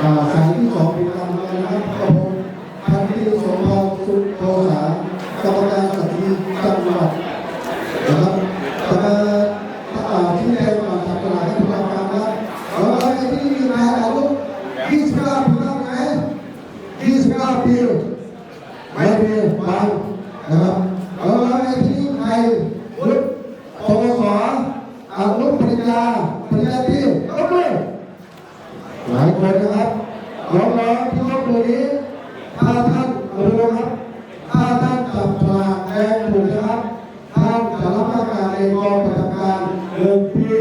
สายที่2เป็นการงานนะครับกระผมพันตรีสมพรสุโธสากรรมการสตรีจังหวัดนะครับที่แทนมาจากตลาดให้ทุกท่านนะครับแล้วก็ที่มีนายอายุ29 ปีแล้วไหม29 ปีไม่มีบางนะครับแล้วก็ที่ใครวุฒิปวสอาวุธปริญญาตรียกมือหลายคนนะครับน้องๆที่ยกมือนี้ถ้าท่านดูนะครับถ้าท่านจับฉลากแดงถูกนะครับท่านจะรับราชการในกองประจำการ1 ปี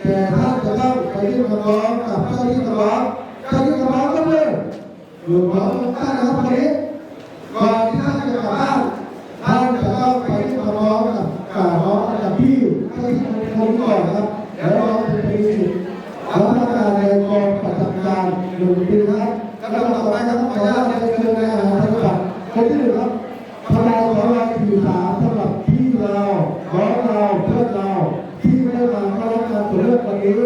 แต่ท่านจะต้องไปยื่นคำร้องกับเจ้าที่คำร้องก็เลยอยู่ของท่านนะครับวันนี้ก่อนที่ท่านจะกลับบ้านท่านจะต้องไปยื่นคำร้องกับพี่ที่คนก่อนครับแล้วน้องจะมีสิทธิ์รับราชการในกองประจำการ1 ปีครับแล้วต่อไปครับขออนุญาตเชิญนายอาหารจังหวัดคนที่1ครับพลังของเราคือ3สำหรับพี่เราน้องเราเพื่อนเราที่ไม่ได้มาเข้ารับการตรวจเลือกวันนี้